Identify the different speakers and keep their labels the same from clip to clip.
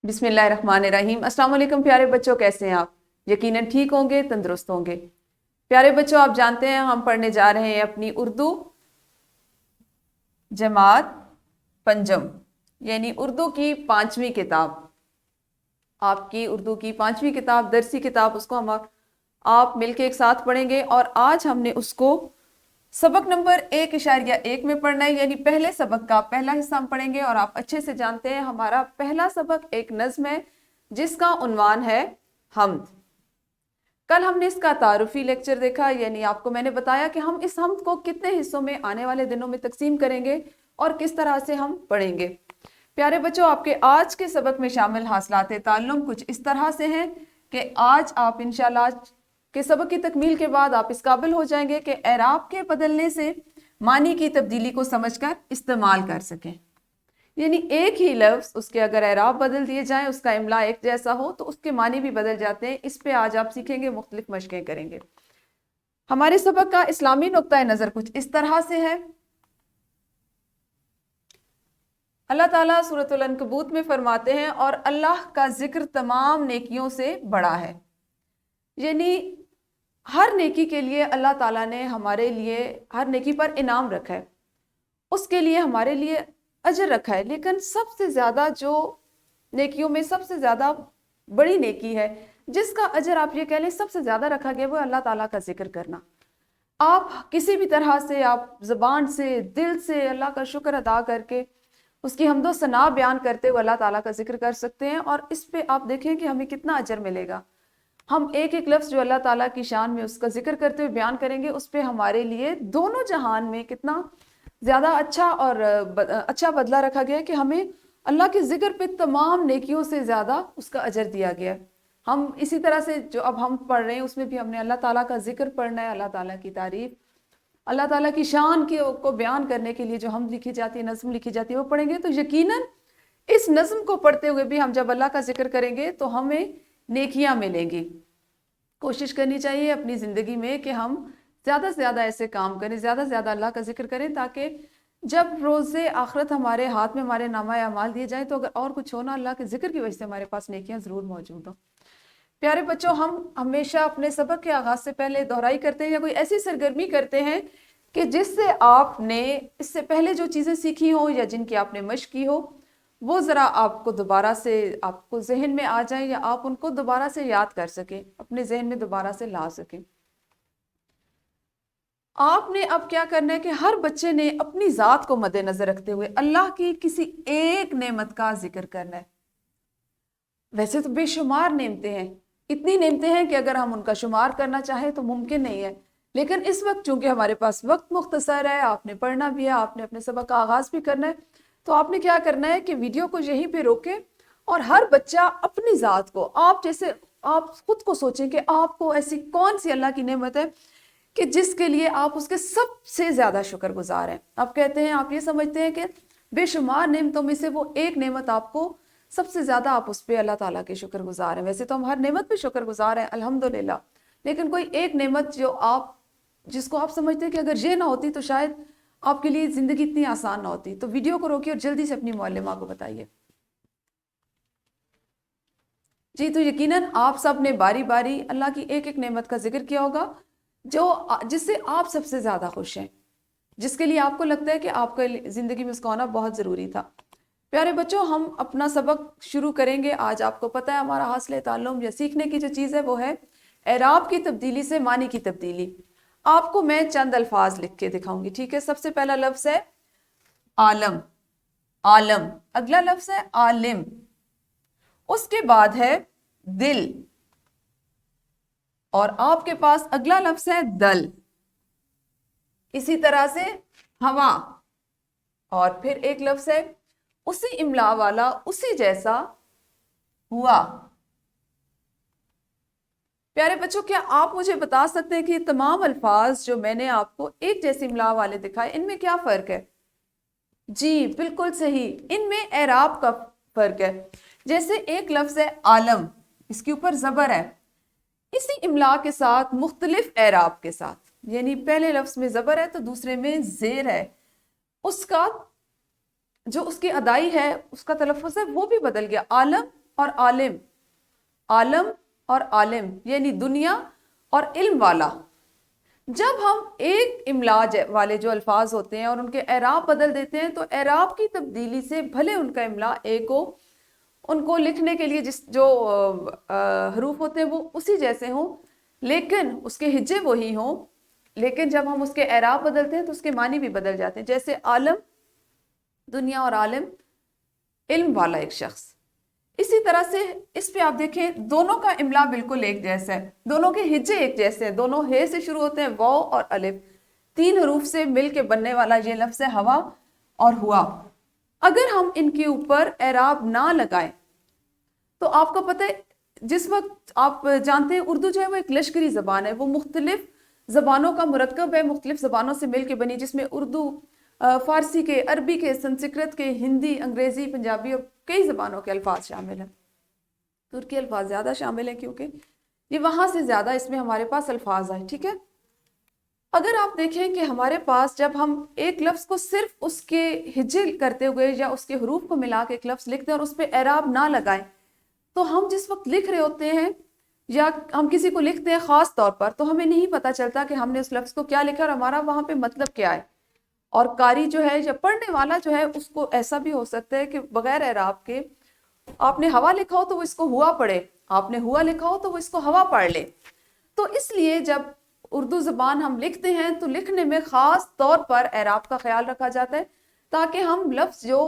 Speaker 1: بسم اللہ الرحمن الرحیم۔ السلام علیکم پیارے بچوں، کیسے ہیں آپ؟ یقیناً ٹھیک ہوں گے، تندرست ہوں گے۔ پیارے بچوں، آپ جانتے ہیں ہم پڑھنے جا رہے ہیں اپنی اردو جماعت پنجم، یعنی اردو کی 5ویں کتاب، آپ کی اردو کی 5ویں کتاب، درسی کتاب، اس کو ہم آپ مل کے ایک ساتھ پڑھیں گے۔ اور آج ہم نے اس کو سبق نمبر 1.1 میں پڑھنا ہے، یعنی پہلے سبق کا پہلا حصہ ہم پڑھیں گے۔ اور آپ اچھے سے جانتے ہیں ہمارا پہلا سبق ایک نظم ہے جس کا عنوان ہے حمد۔ کل ہم نے اس کا تعارفی لیکچر دیکھا، یعنی آپ کو میں نے بتایا کہ ہم اس حمد کو کتنے حصوں میں آنے والے دنوں میں تقسیم کریں گے اور کس طرح سے ہم پڑھیں گے۔ پیارے بچوں، آپ کے آج کے سبق میں شامل حاصلات تعلم کچھ اس طرح سے ہیں کہ آج آپ انشاءاللہ کہ سبق کی تکمیل کے بعد آپ اس قابل ہو جائیں گے کہ اعراب کے بدلنے سے معنی کی تبدیلی کو سمجھ کر استعمال کر سکیں۔ یعنی ایک ہی لفظ، اس کے اگر اعراب بدل دیے جائیں، اس کا املا ایک جیسا ہو تو اس کے معنی بھی بدل جاتے ہیں۔ اس پہ آج آپ سیکھیں گے، مختلف مشقیں کریں گے۔ ہمارے سبق کا اسلامی نقطہ نظر کچھ اس طرح سے ہے۔ اللہ تعالیٰ سورۃ العنکبوت میں فرماتے ہیں، اور اللہ کا ذکر تمام نیکیوں سے بڑا ہے۔ یعنی ہر نیکی کے لیے اللہ تعالیٰ نے ہمارے لیے ہر نیکی پر انعام رکھا ہے، اس کے لیے ہمارے لیے اجر رکھا ہے، لیکن سب سے زیادہ جو نیکیوں میں سب سے زیادہ بڑی نیکی ہے، جس کا اجر آپ یہ کہہ لیں سب سے زیادہ رکھا گیا، وہ اللہ تعالیٰ کا ذکر کرنا۔ آپ کسی بھی طرح سے، آپ زبان سے، دل سے اللہ کا شکر ادا کر کے، اس کی حمد و ثنا بیان کرتے ہوئے اللہ تعالیٰ کا ذکر کر سکتے ہیں، اور اس پہ آپ دیکھیں کہ ہمیں کتنا اجر ملے گا۔ ہم ایک ایک لفظ جو اللہ تعالیٰ کی شان میں اس کا ذکر کرتے ہوئے بیان کریں گے، اس پہ ہمارے لیے دونوں جہان میں کتنا زیادہ اچھا اور اچھا بدلہ رکھا گیا ہے کہ ہمیں اللہ کے ذکر پہ تمام نیکیوں سے زیادہ اس کا اجر دیا گیا ہے۔ ہم اسی طرح سے جو اب ہم پڑھ رہے ہیں اس میں بھی ہم نے اللہ تعالیٰ کا ذکر پڑھنا ہے، اللہ تعالیٰ کی تعریف، اللہ تعالیٰ کی شان کو بیان کرنے کے لیے جو ہم لکھی جاتی ہے، نظم لکھی جاتی ہے، وہ پڑھیں گے۔ تو یقیناً اس نظم کو پڑھتے ہوئے بھی ہم جب اللہ کا ذکر کریں گے تو ہمیں نیکیاں ملیں گی۔ کوشش کرنی چاہیے اپنی زندگی میں کہ ہم زیادہ سے زیادہ ایسے کام کریں، زیادہ سے زیادہ اللہ کا ذکر کریں، تاکہ جب روز آخرت ہمارے ہاتھ میں ہمارے نامہ اعمال دیے جائیں تو اگر اور کچھ ہونا، اللہ کے ذکر کی وجہ سے ہمارے پاس نیکیاں ضرور موجود ہوں۔ پیارے بچوں، ہم ہمیشہ اپنے سبق کے آغاز سے پہلے دہرائی کرتے ہیں یا کوئی ایسی سرگرمی کرتے ہیں کہ جس سے آپ نے اس سے پہلے جو چیزیں سیکھی ہوں یا جن کی آپ نے مشق کی ہو، وہ ذرا آپ کو دوبارہ سے آپ کو ذہن میں آ جائیں، یا آپ ان کو دوبارہ سے یاد کر سکیں، اپنے ذہن میں دوبارہ سے لا سکیں۔ آپ نے اب کیا کرنا ہے کہ ہر بچے نے اپنی ذات کو مد نظر رکھتے ہوئے اللہ کی کسی ایک نعمت کا ذکر کرنا ہے۔ ویسے تو بے شمار نعمتیں ہیں، اتنی نعمتیں ہیں کہ اگر ہم ان کا شمار کرنا چاہیں تو ممکن نہیں ہے، لیکن اس وقت چونکہ ہمارے پاس وقت مختصر ہے، آپ نے پڑھنا بھی ہے، آپ نے اپنے سبق کا آغاز بھی کرنا ہے، تو آپ نے کیا کرنا ہے کہ ویڈیو کو یہیں پہ روکیں اور ہر بچہ اپنی ذات کو، آپ جیسے آپ خود کو سوچیں کہ آپ کو ایسی کون سی اللہ کی نعمت ہے کہ جس کے لیے آپ اس کے سب سے زیادہ شکر گزار ہیں۔ آپ کہتے ہیں، آپ یہ سمجھتے ہیں کہ بے شمار نعمتوں میں سے وہ ایک نعمت آپ کو سب سے زیادہ، آپ اس پہ اللہ تعالیٰ کے شکر گزار ہیں۔ ویسے تو ہم ہر نعمت پہ شکر گزار ہیں الحمدللہ، لیکن کوئی ایک نعمت جس کو آپ سمجھتے ہیں کہ اگر یہ نہ ہوتی تو شاید آپ کے لیے زندگی اتنی آسان نہ ہوتی، تو ویڈیو کو روکیے اور جلدی سے اپنی معلمہ کو بتائیے۔ جی، تو یقیناً آپ سب نے باری باری اللہ کی ایک ایک نعمت کا ذکر کیا ہوگا جس سے آپ سب سے زیادہ خوش ہیں، جس کے لیے آپ کو لگتا ہے کہ آپ کا زندگی میں اس کا ہونا بہت ضروری تھا۔ پیارے بچوں، ہم اپنا سبق شروع کریں گے۔ آج آپ کو پتہ ہے ہمارا حاصل تعلم یا سیکھنے کی جو چیز ہے وہ ہے اعراب کی تبدیلی سے معنی کی تبدیلی۔ آپ کو میں چند الفاظ لکھ کے دکھاؤں گی، ٹھیک ہے؟ سب سے پہلا لفظ ہے عالم، عالم۔ اگلا لفظ ہے عالم، اس کے بعد ہے دل، اور آپ کے پاس اگلا لفظ ہے دل۔ اسی طرح سے ہوا، اور پھر ایک لفظ ہے اسی املا والا، اسی جیسا، ہوا۔ پیارے بچوں، کیا آپ مجھے بتا سکتے ہیں کہ یہ تمام الفاظ جو میں نے آپ کو ایک جیسی املا والے دکھائے، ان میں کیا فرق ہے؟ جی بالکل صحیح، ان میں اعراب کا فرق ہے۔ جیسے ایک لفظ ہے عالم، اس کے اوپر زبر ہے، اسی املا کے ساتھ مختلف اعراب کے ساتھ، یعنی پہلے لفظ میں زبر ہے تو دوسرے میں زیر ہے، اس کا جو اس کی ادائی ہے، اس کا تلفظ ہے، وہ بھی بدل گیا۔ عالم اور عالم، عالم اور عالم یعنی دنیا اور علم والا. جب ہم ایک املا والے جو الفاظ ہوتے ہیں اور ان کے اعراب بدل دیتے ہیں تو اعراب کی تبدیلی سے بھلے ان کا املا ایک ہو، ان کو لکھنے کے لیے جو حروف ہوتے ہیں وہ اسی جیسے ہوں، لیکن اس کے ہجے وہی ہوں، لیکن جب ہم اس کے اعراب بدلتے ہیں تو اس کے معنی بھی بدل جاتے ہیں. جیسے عالم دنیا اور عالم علم والا ایک شخص. اسی طرح سے اس پہ آپ دیکھیں دونوں کا املا بالکل ایک جیسا ہے، دونوں کے ہجے ایک جیسے ہیں، دونوں ہے سے شروع ہوتے ہیں، واو اور الف، 3 حروف سے مل کے بننے والا یہ لفظ ہے ہوا اور ہوا. اگر ہم ان کے اوپر اعراب نہ لگائیں تو آپ کو پتہ ہے جس وقت آپ جانتے ہیں اردو جو ہے وہ ایک لشکری زبان ہے، وہ مختلف زبانوں کا مرکب ہے، مختلف زبانوں سے مل کے بنی، جس میں اردو، فارسی کے، عربی کے، سنسکرت کے، ہندی، انگریزی، پنجابی اور کئی زبانوں کے الفاظ شامل ہیں. ترکی الفاظ زیادہ شامل ہیں کیونکہ یہ وہاں سے زیادہ اس میں ہمارے پاس الفاظ ہیں. ٹھیک ہے، اگر آپ دیکھیں کہ ہمارے پاس جب ہم ایک لفظ کو صرف اس کے ہجے کرتے ہوئے یا اس کے حروف کو ملا کے ایک لفظ لکھتے ہیں اور اس پہ اعراب نہ لگائیں تو ہم جس وقت لکھ رہے ہوتے ہیں یا ہم کسی کو لکھتے ہیں خاص طور پر تو ہمیں نہیں پتہ چلتا کہ ہم نے اس لفظ کو کیا لکھا اور ہمارا وہاں پہ مطلب کیا ہے. اور قاری جو ہے یا پڑھنے والا جو ہے اس کو ایسا بھی ہو سکتا ہے کہ بغیر اعراب کے آپ نے ہوا لکھا ہو تو وہ اس کو ہوا پڑھے، آپ نے ہوا لکھا ہو تو وہ اس کو ہوا پڑھ لے. تو اس لیے جب اردو زبان ہم لکھتے ہیں تو لکھنے میں خاص طور پر اعراب کا خیال رکھا جاتا ہے تاکہ ہم لفظ جو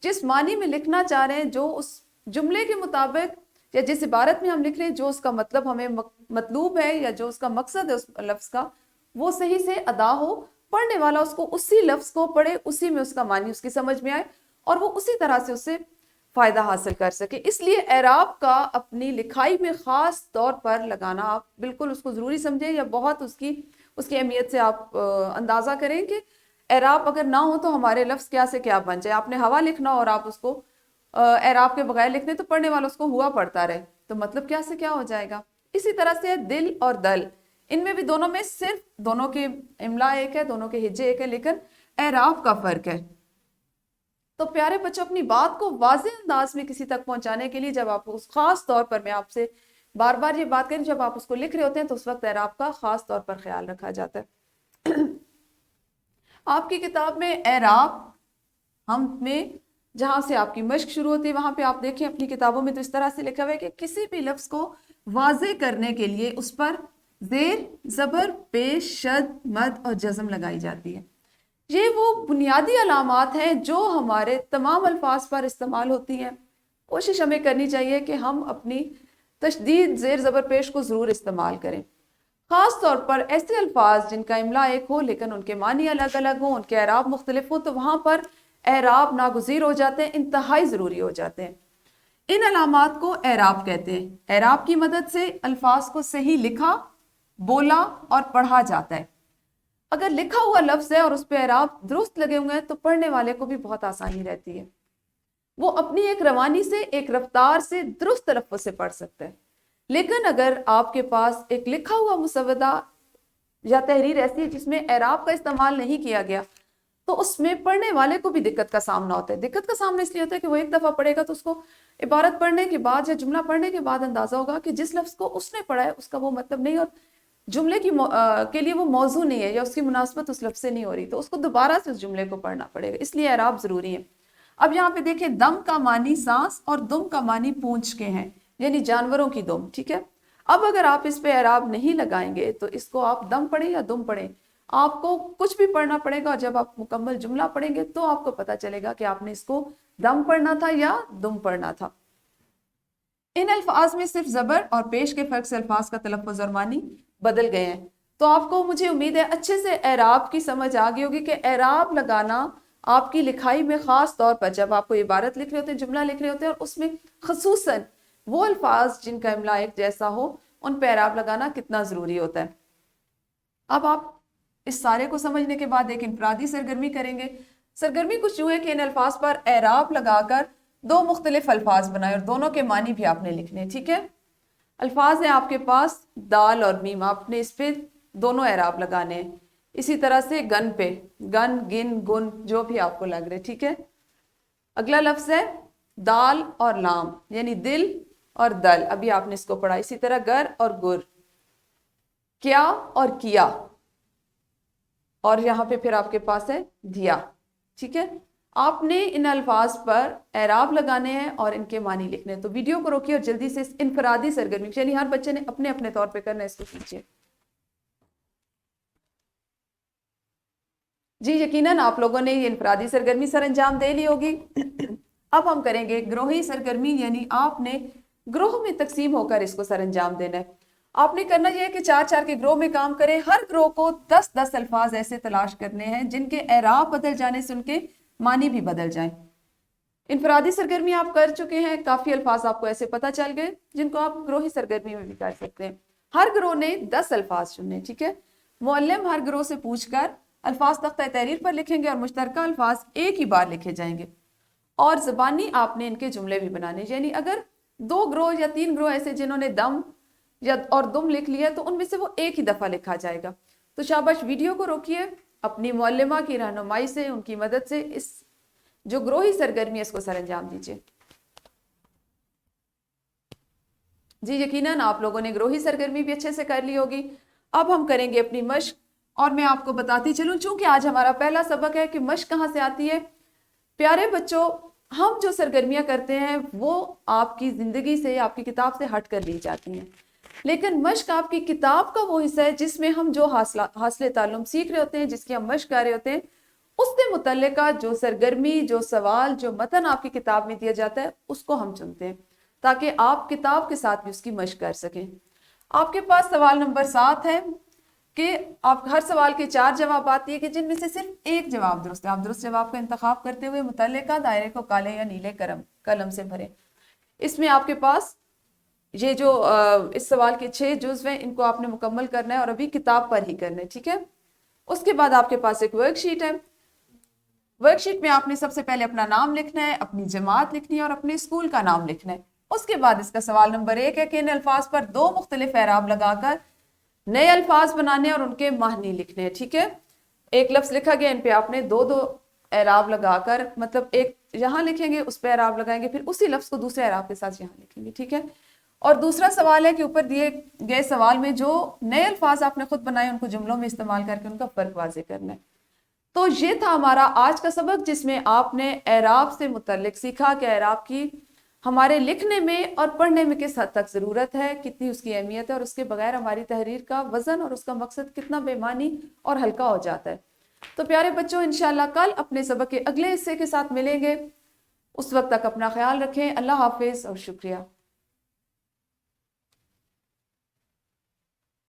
Speaker 1: جس معنی میں لکھنا چاہ رہے ہیں، جو اس جملے کے مطابق یا جس عبارت میں ہم لکھ رہے ہیں، جو اس کا مطلب ہمیں مطلوب ہے یا جو اس کا مقصد ہے اس لفظ کا، وہ صحیح سے ادا ہو، پڑھنے والا اس کو اسی لفظ کو پڑھے، اسی میں اس کا معنی اس کی سمجھ میں آئے اور وہ اسی طرح سے اس سے فائدہ حاصل کر سکے. اس لیے اعراب کا اپنی لکھائی میں خاص طور پر لگانا آپ بالکل اس کو ضروری سمجھیں یا بہت اس کی اہمیت سے آپ اندازہ کریں کہ اعراب اگر نہ ہو تو ہمارے لفظ کیا سے کیا بن جائے. آپ نے ہوا لکھنا اور آپ اس کو اعراب کے بغیر لکھنے تو پڑھنے والا اس کو ہوا پڑھتا رہے تو مطلب کیا سے کیا ہو جائے گا. اسی طرح سے دل اور دل، ان میں بھی دونوں میں صرف دونوں کے املا ایک ہے، دونوں کے ہجے ایک ہے، لیکن اعراب کا فرق ہے. تو پیارے بچوں، اپنی بات کو واضح انداز میں کسی تک پہنچانے کے لیے جب آپ اس خاص طور پر میں آپ سے بار بار یہ بات کریں، جب آپ اس کو لکھ رہے ہوتے ہیں تو اس وقت اعراب کا خاص طور پر خیال رکھا جاتا ہے. آپ کی کتاب میں اعراب ہم میں جہاں سے آپ کی مشق شروع ہوتی ہے وہاں پہ آپ دیکھیں اپنی کتابوں میں تو اس طرح سے لکھا ہوا ہے کہ کسی بھی لفظ کو واضح کرنے کے لیے اس پر زیر، زبر، پیش، شد، مد اور جزم لگائی جاتی ہے. یہ وہ بنیادی علامات ہیں جو ہمارے تمام الفاظ پر استعمال ہوتی ہیں. کوشش ہمیں کرنی چاہیے کہ ہم اپنی تشدید، زیر، زبر، پیش کو ضرور استعمال کریں، خاص طور پر ایسے الفاظ جن کا املا ایک ہو لیکن ان کے معنی الگ الگ ہوں، ان کے اعراب مختلف ہوں، تو وہاں پر اعراب ناگزیر ہو جاتے ہیں، انتہائی ضروری ہو جاتے ہیں. ان علامات کو اعراب کہتے ہیں. اعراب کی مدد سے الفاظ کو صحیح لکھا، بولا اور پڑھا جاتا ہے. اگر لکھا ہوا لفظ ہے اور اس پہ اعراب درست لگے ہوئے ہیں تو پڑھنے والے کو بھی بہت آسانی رہتی ہے، وہ اپنی ایک روانی سے، ایک رفتار سے درست تلفظ سے پڑھ سکتا ہے. لیکن اگر آپ کے پاس ایک لکھا ہوا مسودہ یا تحریر ایسی ہے جس میں اعراب کا استعمال نہیں کیا گیا تو اس میں پڑھنے والے کو بھی دقت کا سامنا ہوتا ہے. دقت کا سامنا اس لیے ہوتا ہے کہ وہ ایک دفعہ پڑھے گا تو اس کو عبارت پڑھنے کے بعد یا جملہ پڑھنے کے بعد اندازہ ہوگا کہ جس لفظ کو اس نے پڑھا ہے اس کا وہ مطلب نہیں اور جملے کے لیے وہ موضوع نہیں ہے یا اس کی مناسبت اس لفظ سے نہیں ہو رہی، تو اس کو دوبارہ سے اس جملے کو پڑھنا پڑے گا. اس لیے اعراب ضروری ہے. اب یہاں پہ دیکھیں دم کا معنی سانس اور دم کا معنی پونچھ کے ہیں، یعنی جانوروں کی دم. ٹھیک ہے، اب اگر آپ اس پہ اعراب نہیں لگائیں گے تو اس کو آپ دم پڑھیں یا دم پڑھیں، آپ کو کچھ بھی پڑھنا پڑے گا اور جب آپ مکمل جملہ پڑھیں گے تو آپ کو پتا چلے گا کہ آپ نے اس کو دم پڑھنا تھا یا دم پڑھنا تھا. ان الفاظ میں صرف زبر اور پیش کے فرق سے الفاظ کا تلفظ اور معنی بدل گئے ہیں. تو آپ کو، مجھے امید ہے، اچھے سے اعراب کی سمجھ آ گئی ہوگی کہ اعراب لگانا آپ کی لکھائی میں خاص طور پر جب آپ کو عبارت لکھ رہے ہوتے ہیں، جملہ لکھ رہے ہوتے ہیں اور اس میں خصوصاً وہ الفاظ جن کا املا ایک جیسا ہو ان پہ اعراب لگانا کتنا ضروری ہوتا ہے. اب آپ اس سارے کو سمجھنے کے بعد ایک انفرادی سرگرمی کریں گے. سرگرمی کچھ یوں ہے کہ ان الفاظ پر اعراب لگا کر 2 مختلف الفاظ بنائے اور دونوں کے معنی بھی آپ نے لکھنے. ٹھیک ہے، الفاظ ہیں آپ کے پاس دال اور میم، آپ نے اس پہ دونوں اعراب لگانے ہیں. اسی طرح سے گن پہ، گن، گن، گن، جو بھی آپ کو لگ رہے. ٹھیک ہے، اگلا لفظ ہے دال اور لام یعنی دل اور دل، ابھی آپ نے اس کو پڑھا. اسی طرح گر اور گر، کیا اور کیا، اور یہاں پہ پھر آپ کے پاس ہے دیا. ٹھیک ہے، آپ نے ان الفاظ پر اعراب لگانے ہیں اور ان کے معنی لکھنے ہیں. تو ویڈیو کو روکیے اور جلدی سے اس انفرادی سرگرمی، یعنی ہر بچے نے اپنے اپنے طور پہ کرنا ہے، اس کو کیجیے. جی یقیناً آپ لوگوں نے یہ انفرادی سرگرمی سر انجام دے لی ہوگی. اب ہم کریں گے گروہی سرگرمی، یعنی آپ نے گروہ میں تقسیم ہو کر اس کو سر انجام دینا ہے. آپ نے کرنا یہ ہے کہ 4 کے گروہ میں کام کریں. ہر گروہ کو 10 الفاظ ایسے تلاش کرنے ہیں جن کے اعراب بدل جانے سے ان کے معنی بھی بدل جائیں. انفرادی سرگرمی آپ کر چکے ہیں، کافی الفاظ آپ کو ایسے پتہ چل گئے جن کو آپ گروہی سرگرمی میں بھی کر سکتے ہیں. ہر گروہ نے 10 الفاظ چننے. ٹھیک ہے، معلم ہر گروہ سے پوچھ کر الفاظ تختہ تحریر پر لکھیں گے اور مشترکہ الفاظ ایک ہی بار لکھے جائیں گے. اور زبانی آپ نے ان کے جملے بھی بنانے، یعنی اگر 2 گروہ یا 3 گروہ ایسے جنہوں نے دم یا اور دم لکھ لیا تو ان میں سے وہ ایک ہی دفعہ لکھا جائے گا. تو شاباش، ویڈیو کو روکیے، اپنی معلمہ کی رہنمائی سے، ان کی مدد سے اس جو گروہی سرگرمی ہے اس کو سر انجام دیجیے. جی یقیناً آپ لوگوں نے گروہی سرگرمی بھی اچھے سے کر لی ہوگی. اب ہم کریں گے اپنی مشق، اور میں آپ کو بتاتی چلوں چونکہ آج ہمارا پہلا سبق ہے کہ مشق کہاں سے آتی ہے. پیارے بچوں، ہم جو سرگرمیاں کرتے ہیں وہ آپ کی زندگی سے، آپ کی کتاب سے ہٹ کر لی جاتی ہیں، لیکن مشق آپ کی کتاب کا وہ حصہ ہے جس میں ہم جو حاصل تعلم سیکھ رہے ہوتے ہیں، جس کی ہم مشق کر رہے ہوتے ہیں، اس سے متعلقہ جو سرگرمی، جو سوال، جو متن آپ کی کتاب میں دیا جاتا ہے اس کو ہم چنتے ہیں تاکہ آپ کتاب کے ساتھ بھی اس کی مشق کر سکیں. آپ کے پاس سوال نمبر 7 ہے کہ آپ ہر سوال کے 4 جوابات دیے کہ جن میں سے صرف ایک جواب درست ہے. آپ درست جواب کا انتخاب کرتے ہوئے متعلقہ دائرے کو کالے یا نیلے قلم سے بھریں. اس میں آپ کے پاس یہ جو اس سوال کے 6 جزو ہیں ان کو آپ نے مکمل کرنا ہے اور ابھی کتاب پر ہی کرنا ہے. ٹھیک ہے، اس کے بعد آپ کے پاس ایک ورک شیٹ ہے. ورک شیٹ میں آپ نے سب سے پہلے اپنا نام لکھنا ہے، اپنی جماعت لکھنی ہے اور اپنے اسکول کا نام لکھنا ہے. اس کے بعد اس کا سوال نمبر 1 ہے کہ ان الفاظ پر 2 مختلف اعراب لگا کر نئے الفاظ بنانے اور ان کے معنی لکھنے ہیں. ٹھیک ہے، ایک لفظ لکھا گیا، ان پہ آپ نے 2 اعراب لگا کر، مطلب ایک یہاں لکھیں گے، اس پہ اعراب لگائیں گے، پھر اسی لفظ کو دوسرے اعراب کے ساتھ یہاں لکھیں گے. ٹھیک ہے، اور دوسرا سوال ہے کہ اوپر دیے گئے سوال میں جو نئے الفاظ آپ نے خود بنائے ان کو جملوں میں استعمال کر کے ان کا فرق واضح کرنا ہے. تو یہ تھا ہمارا آج کا سبق جس میں آپ نے اعراب سے متعلق سیکھا کہ اعراب کی ہمارے لکھنے میں اور پڑھنے میں کس حد تک ضرورت ہے، کتنی اس کی اہمیت ہے، اور اس کے بغیر ہماری تحریر کا وزن اور اس کا مقصد کتنا بے معنی اور ہلکا ہو جاتا ہے. تو پیارے بچوں، انشاءاللہ کل اپنے سبق کے اگلے حصے کے ساتھ ملیں گے. اس وقت تک اپنا خیال رکھیں. اللہ حافظ اور شکریہ.